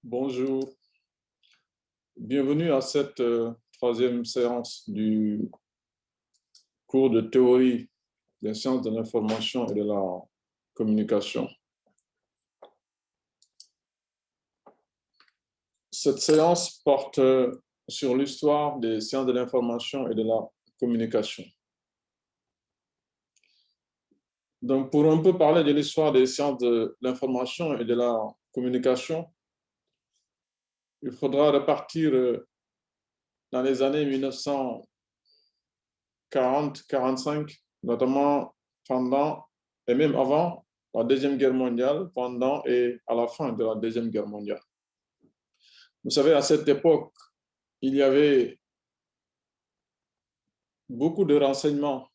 Bonjour, bienvenue à cette troisième séance du cours de théorie des sciences de l'information et de la communication. Cette séance porte sur l'histoire des sciences de l'information et de la communication. Donc, pour un peu parler de l'histoire des sciences de l'information et de la communication, il faudra repartir dans les années 1940-45, notamment pendant et même avant la Deuxième Guerre mondiale, pendant et à la fin de la Deuxième Guerre mondiale. Vous savez, à cette époque, il y avait beaucoup de renseignements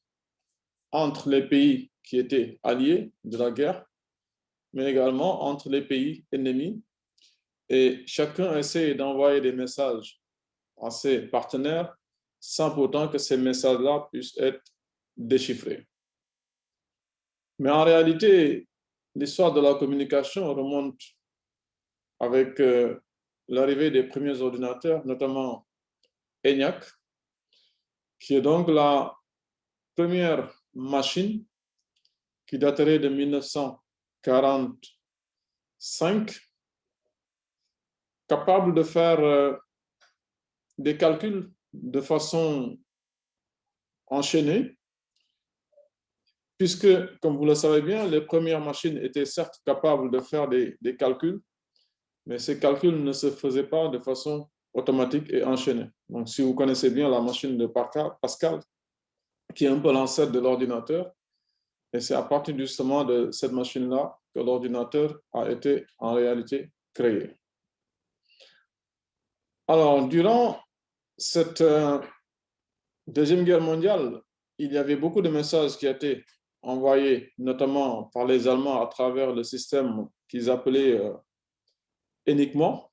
entre les pays qui étaient alliés de la guerre, mais également entre les pays ennemis. Et chacun essayait d'envoyer des messages à ses partenaires sans pourtant que ces messages-là puissent être déchiffrés. Mais en réalité, l'histoire de la communication remonte avec l'arrivée des premiers ordinateurs, notamment ENIAC, qui est donc la première machine qui daterait de 1945, capable de faire des calculs de façon enchaînée, puisque, comme vous le savez bien, les premières machines étaient certes capables de faire des calculs, mais ces calculs ne se faisaient pas de façon automatique et enchaînée. Donc, si vous connaissez bien la machine de Pascal, qui est un peu l'ancêtre de l'ordinateur, et c'est à partir justement de cette machine-là que l'ordinateur a été en réalité créé. Alors, durant cette Deuxième Guerre mondiale, il y avait beaucoup de messages qui étaient envoyés, notamment par les Allemands, à travers le système qu'ils appelaient Enigma,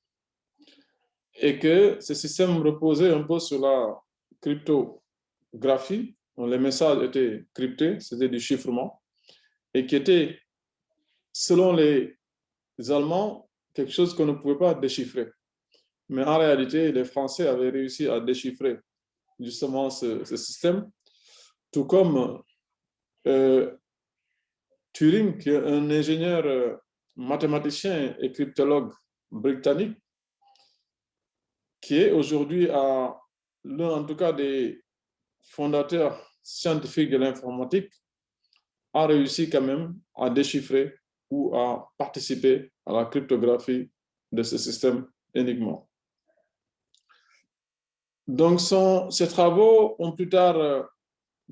et que ce système reposait un peu sur la cryptographie. Les messages étaient cryptés, c'était du chiffrement, et qui était, selon les Allemands, quelque chose qu'on ne pouvait pas déchiffrer. Mais en réalité, les Français avaient réussi à déchiffrer justement ce système, tout comme Turing, qui est un ingénieur mathématicien et cryptologue britannique, qui est aujourd'hui l'un, en tout cas, des fondateurs scientifiques de l'informatique, a réussi quand même à déchiffrer ou à participer à la cryptographie de ce système Enigma. Donc, ces travaux ont plus tard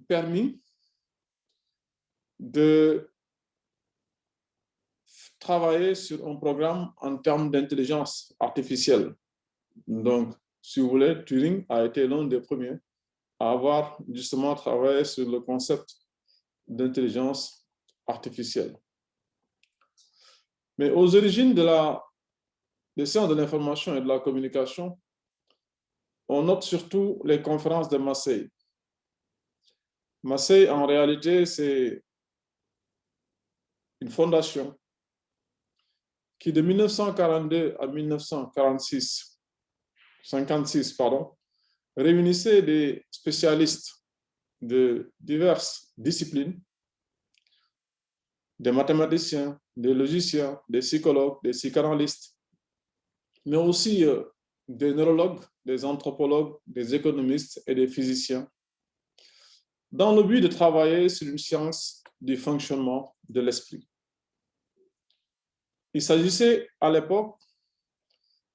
permis de travailler sur un programme en termes d'intelligence artificielle. Donc, si vous voulez, Turing a été l'un des premiers à avoir justement travaillé sur le concept d'intelligence artificielle. Mais aux origines des sciences de l'information et de la communication, on note surtout les conférences de Marseille. Marseille, en réalité, c'est une fondation qui, de 1942 à 1956, réunissait des spécialistes de diverses disciplines, des mathématiciens, des logiciens, des psychologues, des psychanalystes, mais aussi des neurologues, des anthropologues, des économistes et des physiciens, dans le but de travailler sur une science du fonctionnement de l'esprit. Il s'agissait à l'époque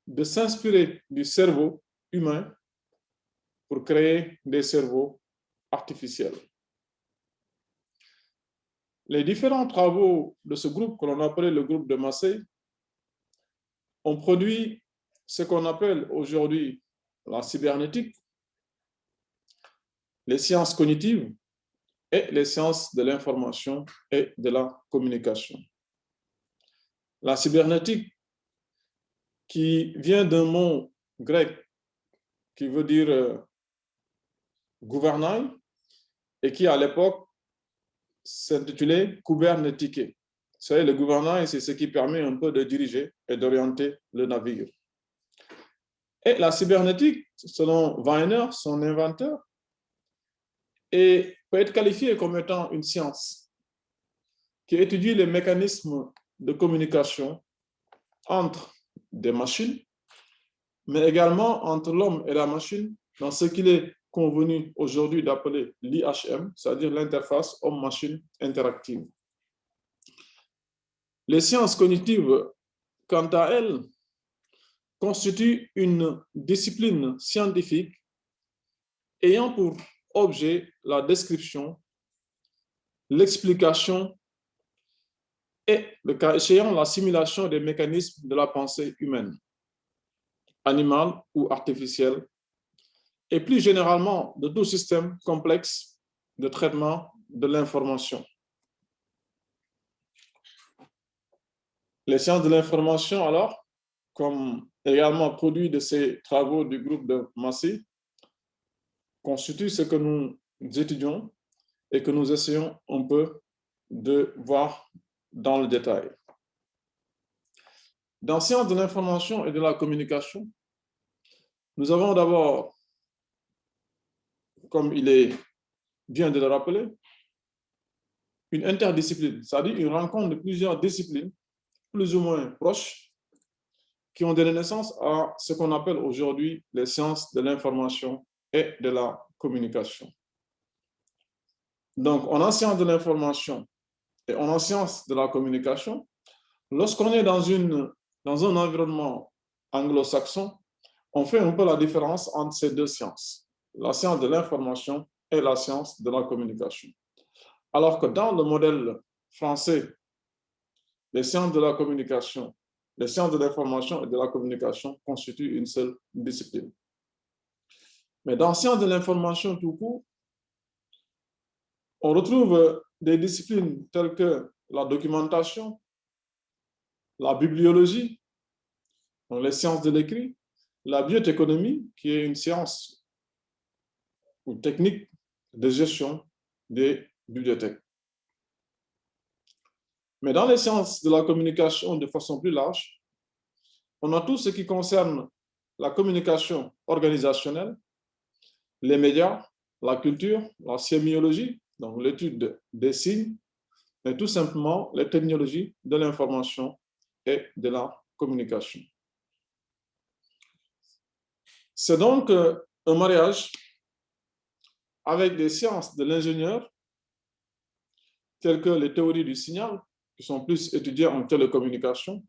de s'inspirer du cerveau humain pour créer des cerveaux artificiels. Les différents travaux de ce groupe, que l'on appelait le groupe de Marseille, ont produit ce qu'on appelle aujourd'hui la cybernétique, les sciences cognitives et les sciences de l'information et de la communication. La cybernétique, qui vient d'un mot grec qui veut dire gouvernail et qui à l'époque s'intitulait Kubernetike. Vous savez, le gouvernail, c'est ce qui permet un peu de diriger et d'orienter le navire. Et la cybernétique, selon Weiner, son inventeur, peut être qualifiée comme étant une science qui étudie les mécanismes de communication entre des machines, mais également entre l'homme et la machine dans ce qu'il est convenu aujourd'hui d'appeler l'IHM, c'est-à-dire l'interface homme-machine interactive. Les sciences cognitives, quant à elles, constituent une discipline scientifique ayant pour objet la description, l'explication et, le cas échéant, la simulation des mécanismes de la pensée humaine, animale ou artificielle, et plus généralement de tout système complexe de traitement de l'information. Les sciences de l'information, alors, comme également produit de ces travaux du groupe de Massey, constituent ce que nous étudions et que nous essayons un peu de voir dans le détail. Dans sciences de l'information et de la communication, nous avons d'abord, comme vient de le rappeler, une interdiscipline, c'est-à-dire une rencontre de plusieurs disciplines, plus ou moins proches, qui ont donné naissance à ce qu'on appelle aujourd'hui les sciences de l'information et de la communication. Donc, on a sciences de l'information et on a sciences de la communication. Lorsqu'on est dans un environnement anglo-saxon, on fait un peu la différence entre ces deux sciences, la science de l'information et la science de la communication. Alors que dans le modèle français, les sciences de la communication, les sciences de l'information et de la communication constituent une seule discipline. Mais dans sciences de l'information tout court, on retrouve des disciplines telles que la documentation, la bibliologie, les sciences de l'écrit, la biotechnologie, qui est une science ou technique de gestion des bibliothèques. Mais dans les sciences de la communication de façon plus large, on a tout ce qui concerne la communication organisationnelle, les médias, la culture, la sémiologie, donc l'étude des signes, mais tout simplement les technologies de l'information et de la communication. C'est donc un mariage avec des sciences de l'ingénieur, telles que les théories du signal, qui sont plus étudiées en télécommunication,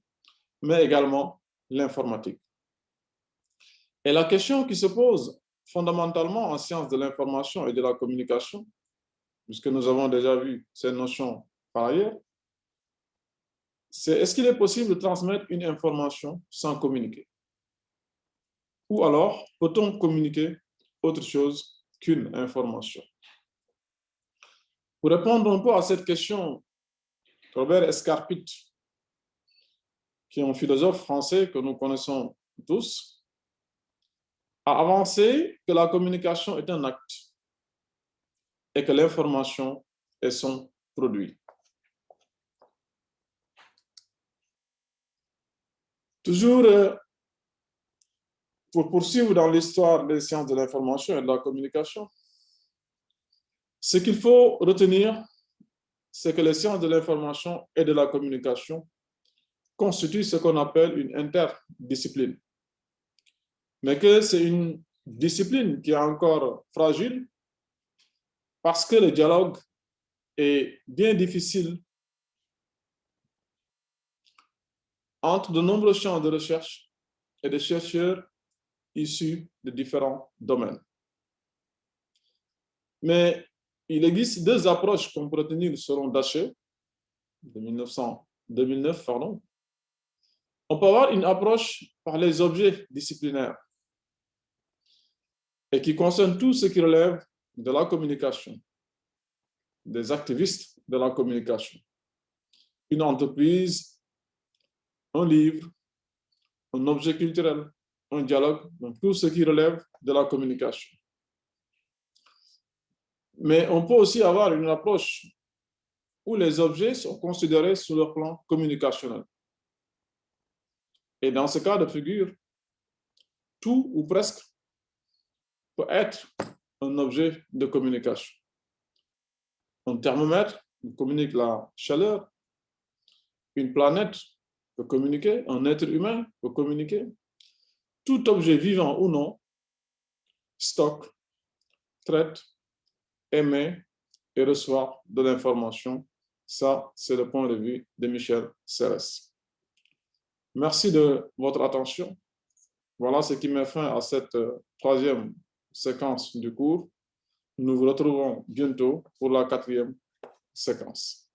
mais également l'informatique. Et la question qui se pose fondamentalement en sciences de l'information et de la communication, puisque nous avons déjà vu ces notions par ailleurs, c'est est-ce qu'il est possible de transmettre une information sans communiquer? Ou alors, peut-on communiquer autre chose qu'une information? Pour répondre un peu à cette question, Robert Escarpit, qui est un philosophe français que nous connaissons tous, a avancé que la communication est un acte et que l'information est son produit. Toujours pour poursuivre dans l'histoire des sciences de l'information et de la communication, ce qu'il faut retenir, c'est que les sciences de l'information et de la communication constituent ce qu'on appelle une interdiscipline, mais que c'est une discipline qui est encore fragile parce que le dialogue est bien difficile entre de nombreux champs de recherche et de chercheurs issus de différents domaines. Mais il existe deux approches qu'on peut retenir selon Daché, de 2009. On peut avoir une approche par les objets disciplinaires et qui concerne tout ce qui relève de la communication, des activistes de la communication, une entreprise, un livre, un objet culturel, un dialogue, donc tout ce qui relève de la communication. Mais on peut aussi avoir une approche où les objets sont considérés sur le plan communicationnel. Et dans ce cas de figure, tout ou presque peut être un objet de communication. Un thermomètre communique la chaleur. Une planète peut communiquer. Un être humain peut communiquer. Tout objet vivant ou non stocke, traite, émet et reçoit de l'information. Ça, c'est le point de vue de Michel Serres. Merci de votre attention. Voilà ce qui met fin à cette troisième séquence du cours. Nous vous retrouvons bientôt pour la quatrième séquence.